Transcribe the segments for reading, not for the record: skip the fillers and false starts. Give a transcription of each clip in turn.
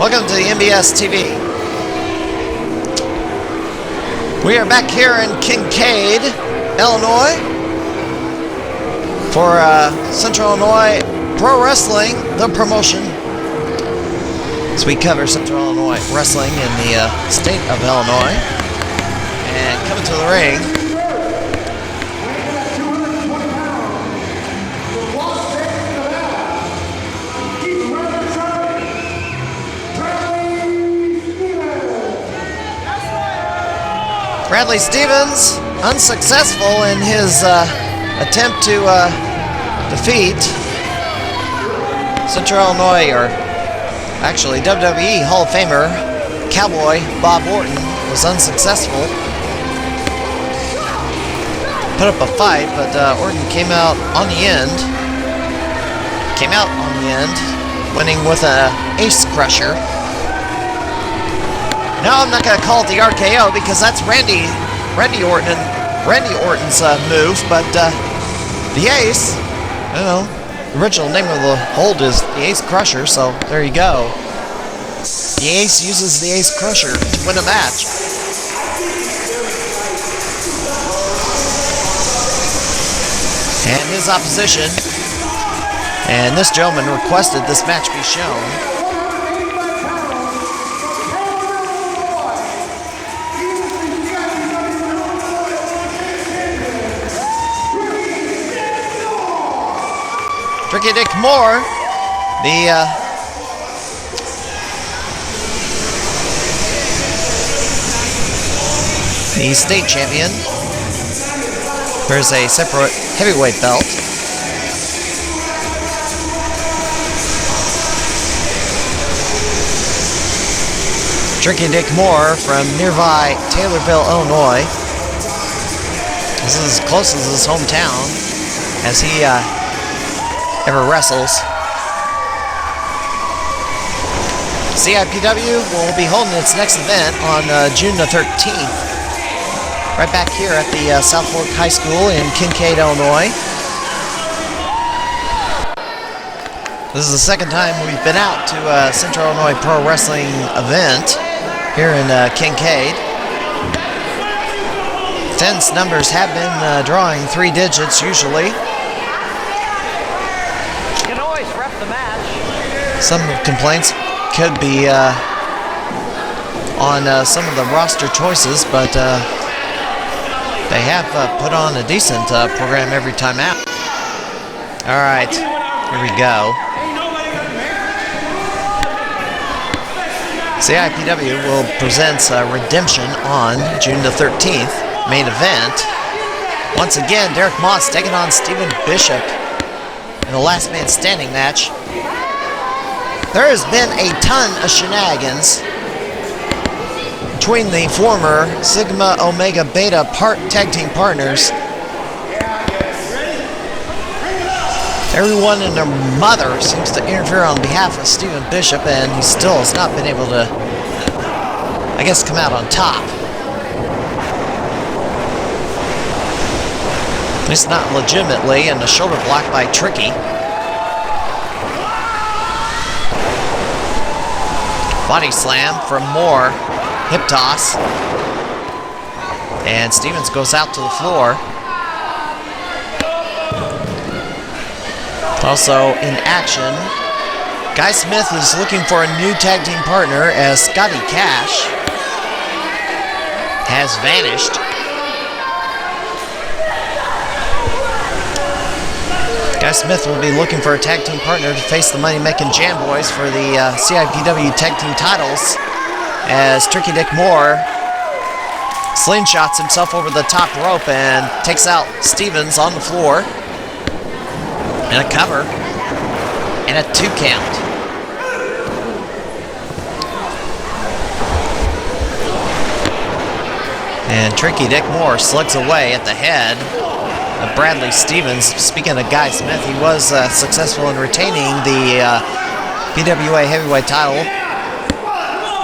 Welcome to the NBS TV. We are back here in Kincaid, Illinois for Central Illinois Pro Wrestling, the promotion. So we cover Central Illinois wrestling in the state of Illinois. And coming to the ring, Bradley Stevens, unsuccessful in his attempt to defeat Central Illinois, or actually WWE Hall of Famer Cowboy Bob Orton, was unsuccessful. Put up a fight, but Orton came out on the end. Winning with an ace crusher. No, I'm not going to call it the RKO because that's Randy Orton's move, but the Ace, I don't know, the original name of the hold is the Ace Crusher, so there you go. The Ace uses the Ace Crusher to win a match. And his opposition, and this gentleman requested this match be shown. Tricky Dick Moore, the state champion. There's a separate heavyweight belt. Tricky Dick Moore from nearby Taylorville, Illinois. This is as close as his hometown as he ever wrestles. CIPW will be holding its next event on June the 13th, right back here at the South Fork High School in Kincaid, Illinois. This is the second time we've been out to a Central Illinois Pro Wrestling event here in Kincaid. Attendance numbers have been drawing 3 digits usually. Some complaints could be on some of the roster choices, but they have put on a decent program every time out. All right, here we go. CIPW will present Redemption on June the 13th, main event. Once again, Derek Moss taking on Stephen Bishop in the last man standing match. There has been a ton of shenanigans between the former Sigma Omega Beta tag team partners. Everyone and their mother seems to interfere on behalf of Stephen Bishop, and he still has not been able to, I guess, come out on top. At least not legitimately, and the shoulder block by Tricky. Body slam from Moore, hip toss, and Stevens goes out to the floor. Also in action, Guy Smith is looking for a new tag team partner as Scotty Cash has vanished. Guy Smith will be looking for a tag team partner to face the money-making Jam Boys for the CIPW tag team titles, as Tricky Dick Moore slingshots himself over the top rope and takes out Stevens on the floor. And a cover. And a 2 count. And Tricky Dick Moore slugs away at the head of Bradley Stevens. Speaking of Guy Smith, he was successful in retaining the PWA heavyweight title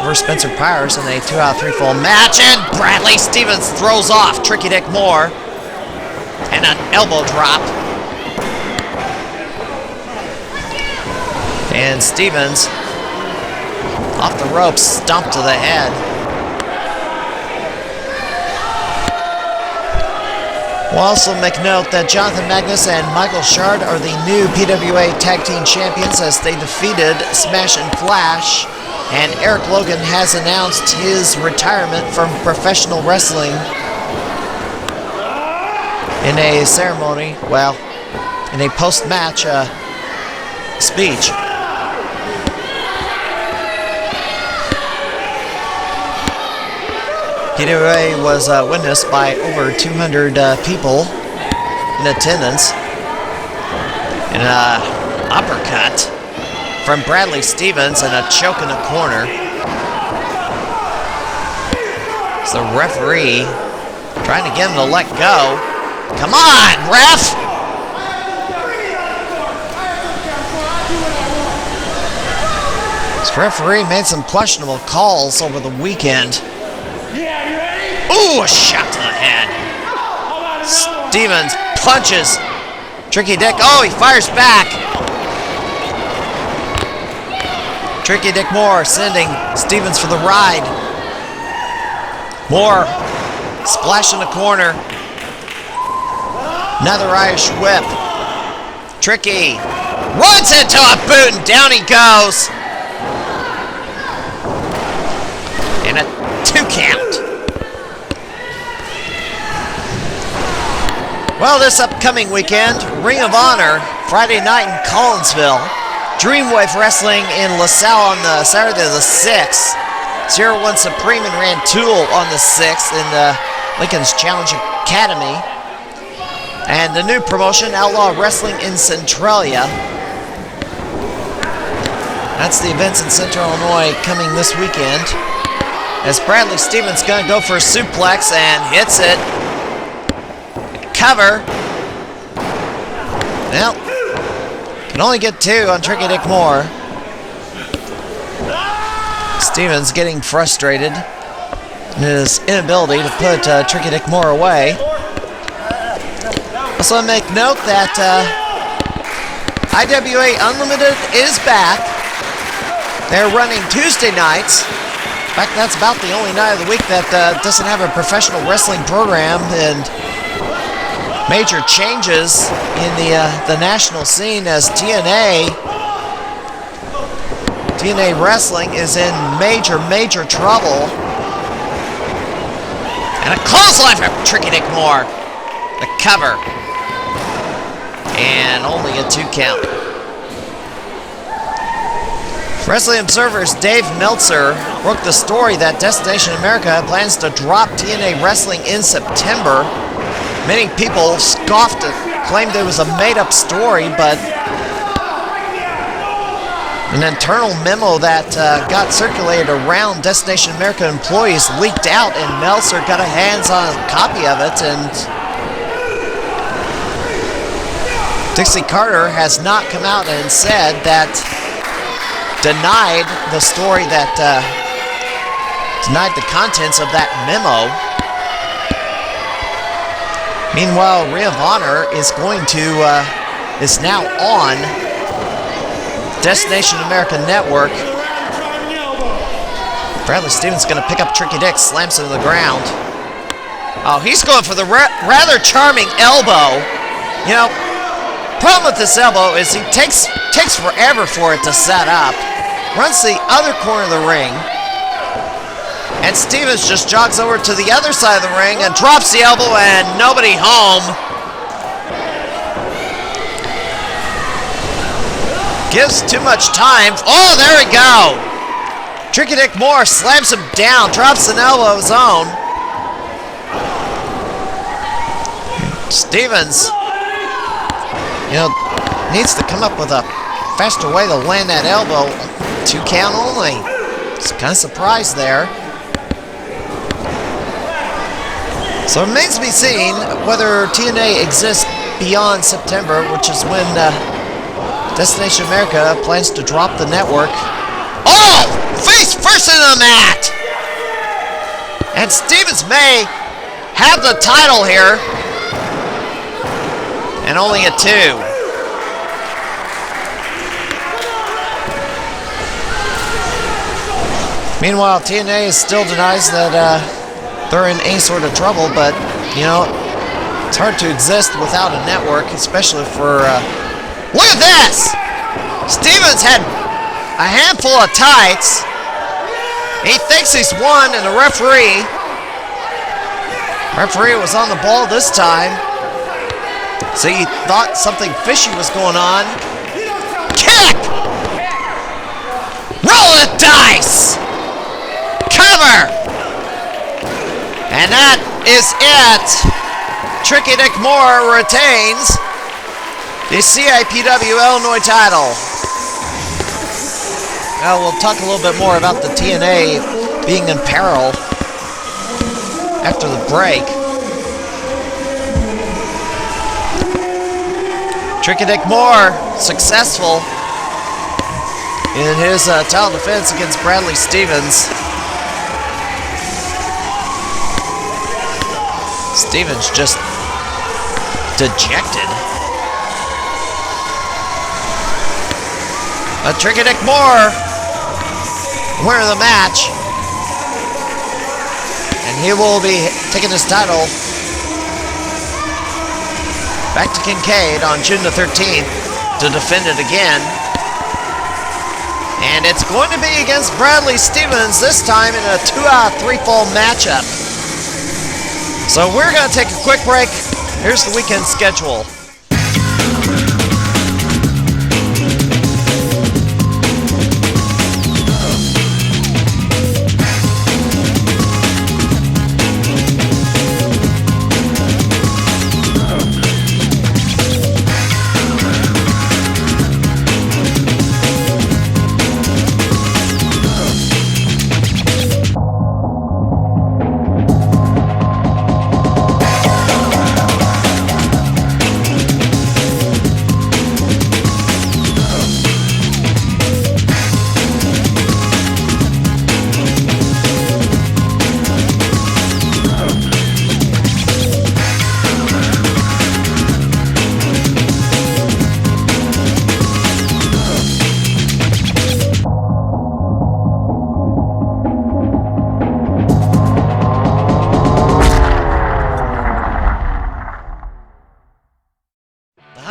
over Spencer Powers in a 2 out of 3 fall match, and Bradley Stevens throws off Tricky Dick Moore and an elbow drop. And Stevens Off the ropes, stomp to the head. We'll also make note that Jonathan Magnus and Michael Shard are the new PWA Tag Team Champions as they defeated Smash and Flash. And Eric Logan has announced his retirement from professional wrestling in a ceremony, well, in a post-match speech. PWA was witnessed by over 200 people in attendance. And an uppercut from Bradley Stevens and a choke in the corner. It's the referee trying to get him to let go. Come on, ref! This referee made some questionable calls over the weekend. Ooh, a shot to the head. Stevens punches Tricky Dick. Oh, he fires back. Tricky Dick Moore sending Stevens for the ride. Moore splash in the corner. Another Irish whip. Tricky runs into a boot and down he goes. And a 2 count. Well, this upcoming weekend, Ring of Honor, Friday night in Collinsville. Dreamwave Wrestling in LaSalle on the Saturday the 6th. 01 Supreme and Rantoul on the 6th in the Lincoln's Challenge Academy. And the new promotion, Outlaw Wrestling in Centralia. That's the events in Central Illinois coming this weekend. As Bradley Stevens going to go for a suplex and hits it. Cover. Well, can only get 2 on Tricky Dick Moore. Stevens getting frustrated in his inability to put Tricky Dick Moore away. Also make note that IWA Unlimited is back. They're running Tuesday nights. In fact, that's about the only night of the week that doesn't have a professional wrestling program, and major changes in the national scene as TNA Wrestling is in major trouble. And a clothesline from Tricky Dick Moore. The cover. And only a 2 count. Wrestling Observer's Dave Meltzer broke the story that Destination America plans to drop TNA Wrestling in September. Many people scoffed and claimed it was a made-up story, but an internal memo that got circulated around Destination America employees leaked out, and Meltzer got a hands-on copy of it, and Dixie Carter has not come out and said that, denied the story that, denied the contents of that memo. Meanwhile, Ring of Honor is going to, is now on Destination America Network. Bradley Stevens going to pick up Tricky Dick, slams him to the ground. Oh, he's going for the rather charming elbow. You know, problem with this elbow is he takes forever for it to set up. Runs to the other corner of the ring. And Stevens just jogs over to the other side of the ring and drops the elbow, and nobody home. Gives too much time. Oh, there we go. Tricky Dick Moore slams him down, drops an elbow of his own. Stevens, you know, needs to come up with a faster way to land that elbow. 2 count only. It's kind of surprised there. So it remains to be seen whether TNA exists beyond September, which is when Destination America plans to drop the network. Oh! Face first into the mat! And Stevens may have the title here. And only a 2. Meanwhile, TNA still denies that they're in any sort of trouble, but, you know, it's hard to exist without a network, especially for... Look at this! Stevens had a handful of tights. He thinks he's won, and the referee was on the ball this time. So he thought something fishy was going on. Kick! Roll the dice! Cover! And that is it. Tricky Dick Moore retains the CIPW Illinois title. Now we'll talk a little bit more about the TNA being in peril after the break. Tricky Dick Moore successful in his title defense against Bradley Stevens. Stevens just dejected. Tricky Dick Moore, winner of the match. And he will be taking his title back to Kincaid on June the 13th to defend it again. And it's going to be against Bradley Stevens, this time in a 2-out-of-3 fall matchup. So we're going to take a quick break. Here's the weekend schedule.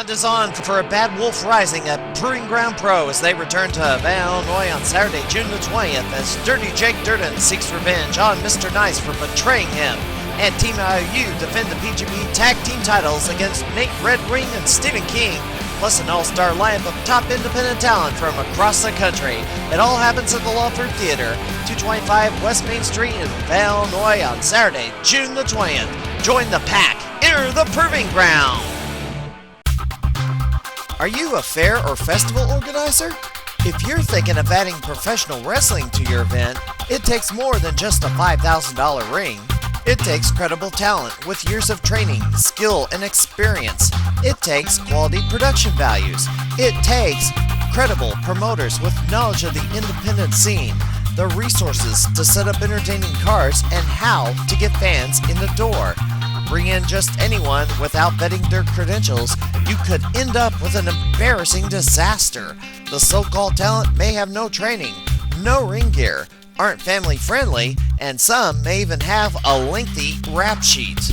Is on for a Bad Wolf Rising at Proving Ground Pro as they return to Van, Illinois on Saturday, June the 20th as Dirty Jake Durden seeks revenge on Mr. Nice for betraying him, and Team IU defend the PGP Tag Team titles against Nate Red Ring and Stephen King, plus an all-star lineup of top independent talent from across the country. It all happens at the Lawford Theater, 225 West Main Street in Van, Illinois on Saturday, June the 20th. Join the pack, enter the Proving Ground. Are you a fair or festival organizer? If you're thinking of adding professional wrestling to your event, it takes more than just a $5,000 ring. It takes credible talent with years of training, skill, and experience. It takes quality production values. It takes credible promoters with knowledge of the independent scene, the resources to set up entertaining cards, and how to get fans in the door. Bring in just anyone without vetting their credentials, you could end up with an embarrassing disaster. The so-called talent may have no training, no ring gear, aren't family friendly, and some may even have a lengthy rap sheet.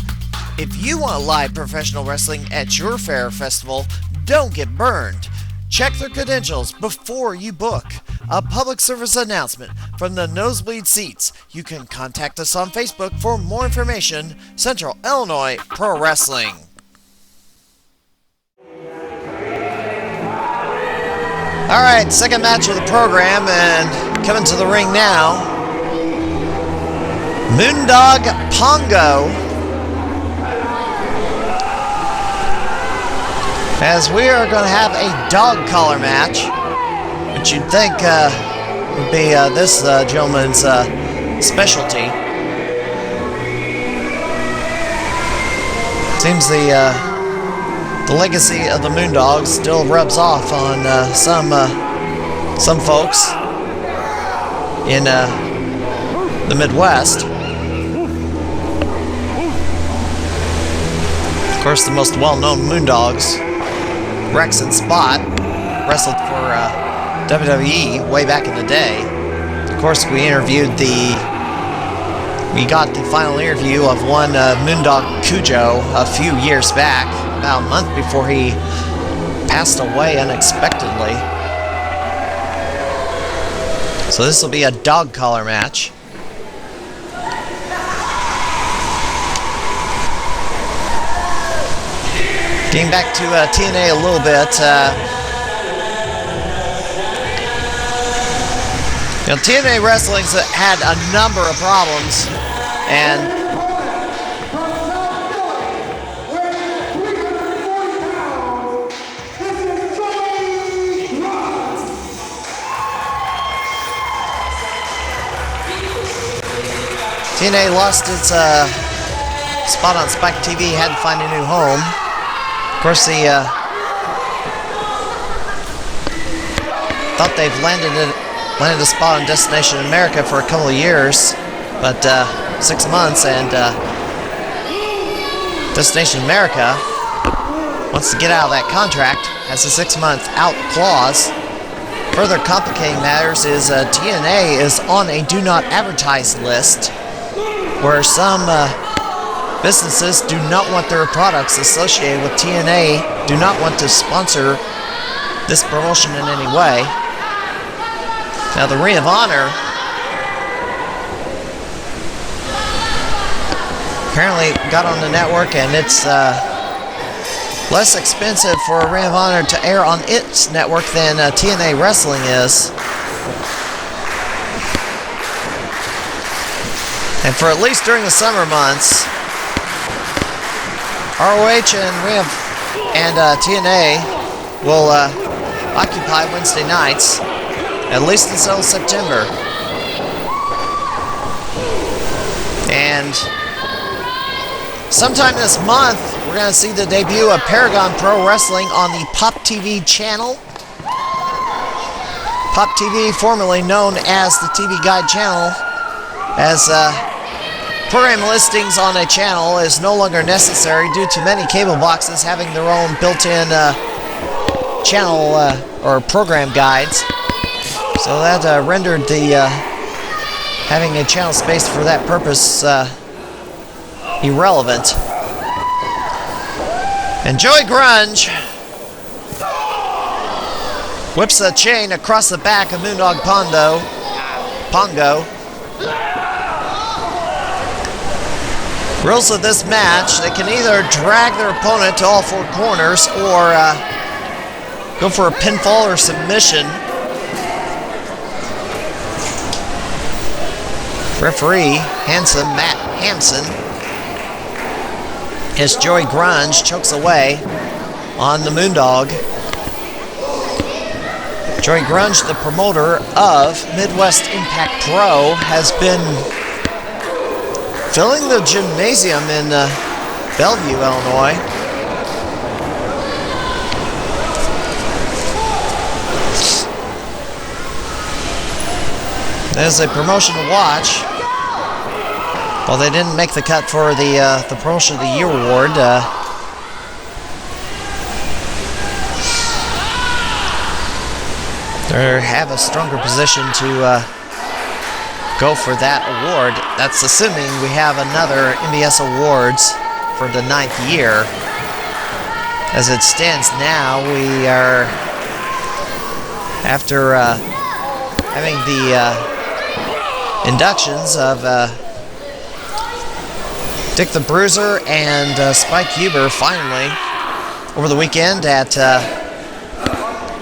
If you want live professional wrestling at your fair festival, don't get burned. Check their credentials before you book. A public service announcement from the Nosebleed Seats. You can contact us on Facebook for more information. Central Illinois Pro Wrestling. Alright, second match of the program, and coming to the ring now, Moondog Pongo. As we are going to have a dog collar match, which you'd think would be this gentleman's specialty. Seems the legacy of the Moondogs still rubs off on some folks in the Midwest. Of course, the most well-known Moondogs, Rex and Spot, wrestled for WWE way back in the day. Of course, we got the final interview of one Moondog Cujo a few years back, about a month before he passed away unexpectedly. So this will be a dog collar match. Getting back to TNA a little bit. TNA Wrestling's had a number of problems, and TNA lost its spot on Spike TV, had to find a new home. Of course, thought they've landed a spot on Destination America for a couple of years, but 6 months, and Destination America wants to get out of that contract, has a 6-month out clause. Further complicating matters is TNA is on a do not advertise list, where some businesses do not want their products associated with TNA, do not want to sponsor this promotion in any way. Now the Ring of Honor apparently got on the network, and it's less expensive for a Ring of Honor to air on its network than TNA Wrestling is. And for at least during the summer months, ROH and TNA will occupy Wednesday nights, at least until September. And sometime this month, we're going to see the debut of Paragon Pro Wrestling on the Pop TV channel. Pop TV, formerly known as the TV Guide channel, as program listings on a channel is no longer necessary due to many cable boxes having their own built-in channel or program guides. So that rendered the having a channel space for that purpose irrelevant. Enjoy Grunge. Whips a chain across the back of Moondog Pongo. Rules of this match: they can either drag their opponent to all four corners or go for a pinfall or submission. Referee Matt Hampson, as Joey Grunge chokes away on the Moondog. Joey Grunge, the promoter of Midwest Impact Pro, has been filling the gymnasium in Bellevue, Illinois. There's a promotion to watch. Well, they didn't make the cut for the Promotion of the Year award. They have a stronger position to go for that award. That's assuming we have another NBS Awards for the 9th year. As it stands now, we are, after having the inductions of Dick the Bruiser and Spike Huber finally over the weekend at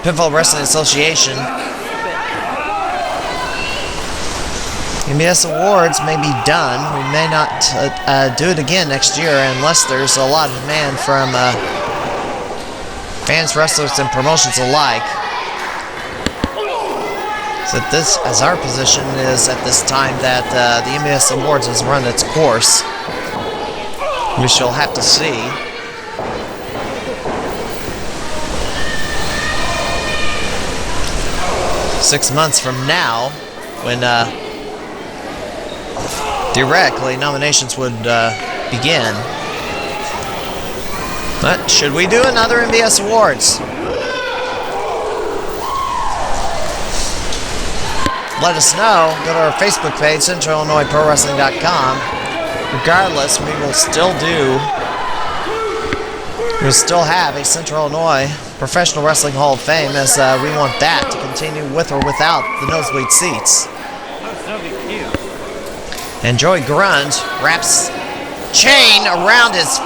Pinfall Wrestling Association. NBS Awards may be done. We may not do it again next year unless there's a lot of demand from fans, wrestlers, and promotions alike. So this, as our position is at this time, that the NBS Awards has run its course. We shall have to see. Six months from now, when theoretically nominations would begin. But should we do another NBS Awards? let us know. Go to our Facebook page, CentralIllinoisProWrestling.com. Regardless, we'll still have a Central Illinois Professional Wrestling Hall of Fame, as we want that to continue with or without the nosebleed seats. And Joey Grunge wraps chain around his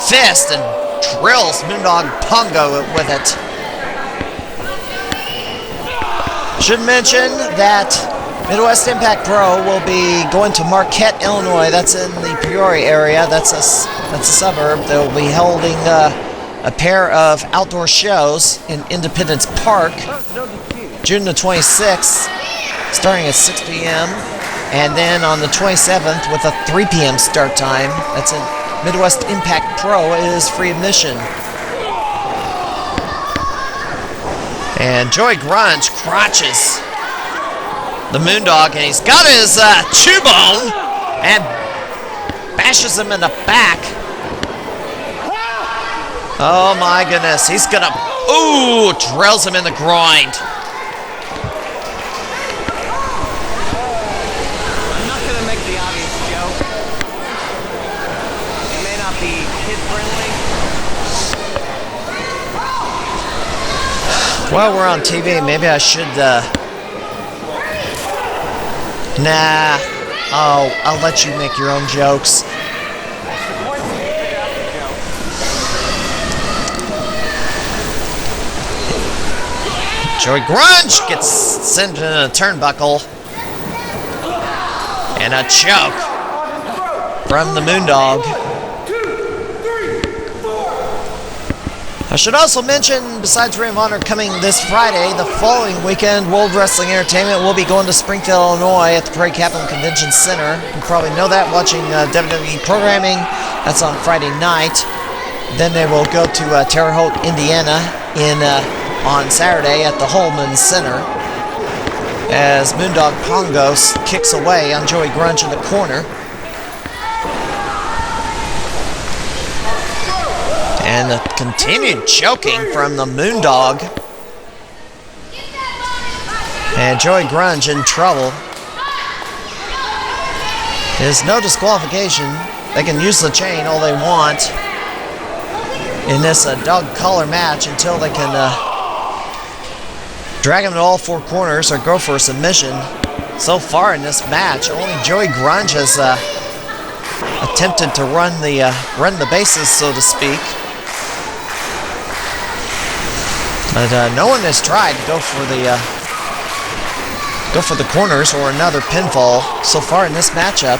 fist and drills Moondog Pongo with it. Should mention that Midwest Impact Pro will be going to Marquette, Illinois. That's in the Peoria area. That's a suburb. They'll be holding a pair of outdoor shows in Independence Park, June the 26th, starting at 6 p.m. And then on the 27th with a 3 p.m. start time. That's in Midwest Impact Pro. It is free admission. And Joey Grunge crotches the Moondog, and he's got his chew bone and bashes him in the back. Oh my goodness, he's gonna, drills him in the groin. I'm not gonna make the obvious joke. It may not be kid-friendly. Well, we're on TV. Maybe I should, Nah. Oh, I'll let you make your own jokes. Joey Grunge gets sent in a turnbuckle. And a choke from the Moondog. I should also mention, besides Ring of Honor coming this Friday, the following weekend, World Wrestling Entertainment will be going to Springfield, Illinois at the Prairie Capital Convention Center. You probably know that, watching WWE programming. That's on Friday night. Then they will go to Terre Haute, Indiana on Saturday at the Holman Center, as Moondog Pongo kicks away on Joey Grunge in the corner. And the continued choking from the Moondog. And Joey Grunge in trouble. There's no disqualification. They can use the chain all they want in this dog collar match until they can drag him to all four corners or go for a submission. So far in this match, only Joey Grunge has attempted to run the bases, so to speak. But no one has tried to go for the corners or another pinfall so far in this matchup.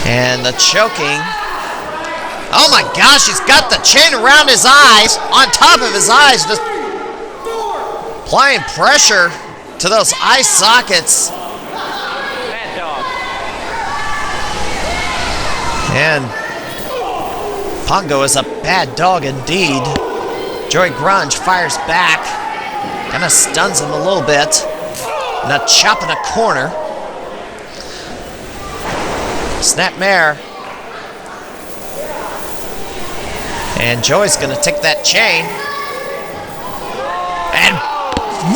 And the choking. Oh my gosh, he's got the chain around his eyes, on top of his eyes, just applying pressure to those eye sockets. And Pongo is a bad dog indeed. Joey Grunge fires back, kind of stuns him a little bit, and a chop in a corner. Snapmare. And Joey's gonna take that chain. And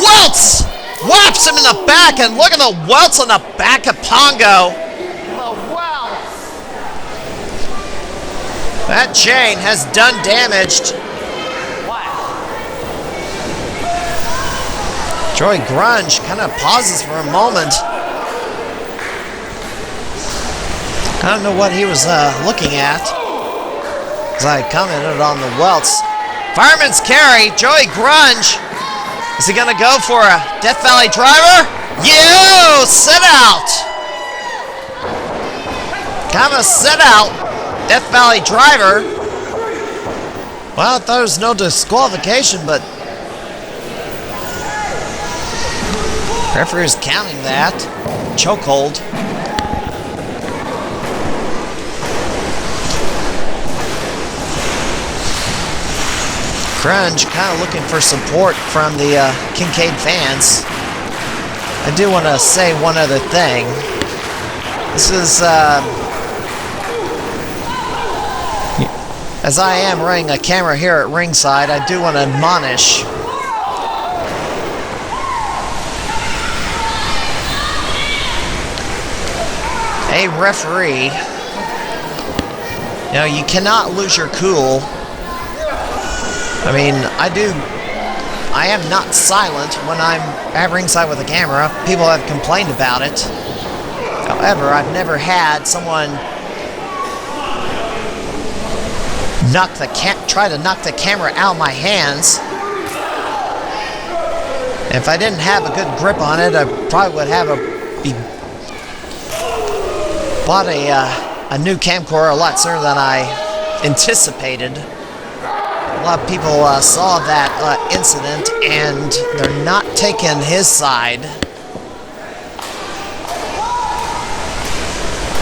welts! Whops him in the back, and look at the welts on the back of Pongo. That chain has done damage. Joey Grunge kind of pauses for a moment. I don't know what he was looking at, as I commented on the welts. Fireman's carry, Joey Grunge. Is he gonna go for a Death Valley driver? Yo, sit out. Kind of a sit out. Death Valley driver. Well, I thought there was no disqualification, but referee's counting that. Chokehold. Grunge kind of looking for support from the Kincaid fans. I do want to say one other thing. This is, As I am running a camera here at ringside, I do want to admonish a referee. You know, you cannot lose your cool. I mean, I am not silent when I'm at ringside with a camera. People have complained about it. However, I've never had someone try to knock the camera out of my hands. If I didn't have a good grip on it, I probably would have bought a new camcorder a lot sooner than I anticipated. A lot of people saw that incident, and they're not taking his side.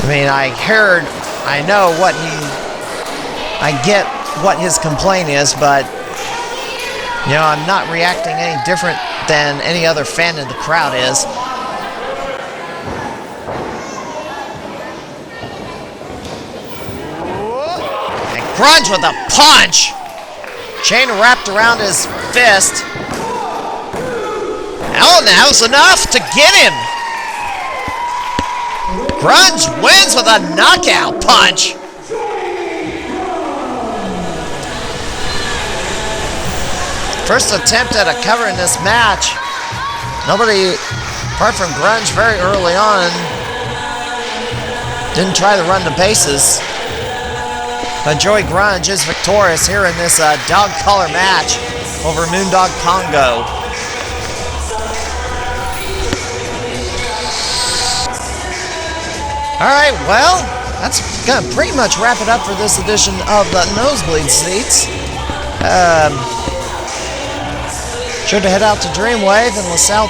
I mean, I get what his complaint is, but, you know, I'm not reacting any different than any other fan in the crowd is. And Grunge with a punch! Chain wrapped around his fist. Oh, that was enough to get him! Grunge wins with a knockout punch! First attempt at a cover in this match. Nobody, apart from Grunge very early on, didn't try to run the bases. But Joey Grunge is victorious here in this dog collar match over Moondog Pongo. Alright, well, that's gonna pretty much wrap it up for this edition of the Nosebleed Seats. Sure to head out to Dreamwave in LaSalle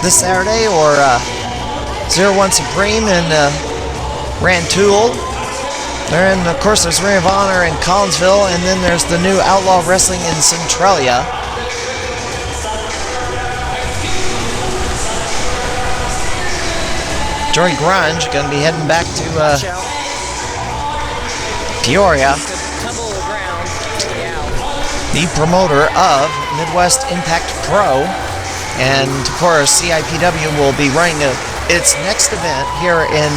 this Saturday, or 01 Supreme in Rantoul. And of course there's Ring of Honor in Collinsville, and then there's the new Outlaw Wrestling in Centralia. Joey Grunge gonna be heading back to Peoria, the promoter of Midwest Impact Pro, and of course CIPW will be running its next event here in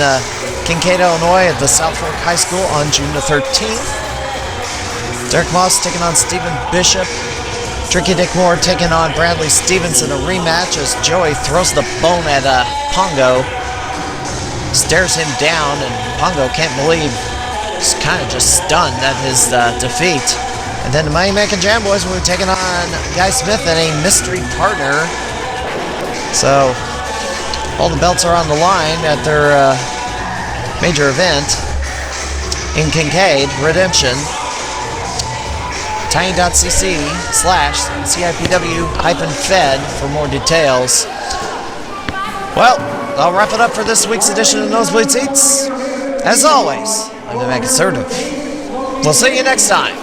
Kincaid, Illinois at the South Fork High School on June the 13th. Derek Moss taking on Stephen Bishop. Tricky Dick Moore taking on Bradley Stevenson, a rematch as Joey throws the bone at Pongo, stares him down, and Pongo can't believe, he's kind of just stunned at his defeat. And then the Money Making Jam Boys will be taking on Guy Smith and a mystery partner. So all the belts are on the line at their major event in Kincaid, Redemption. tiny.cc/CIPW-Fed for more details. Well, I'll wrap it up for this week's edition of Nosebleed Seats. As always, I'm the Mad Conservative. We'll see you next time.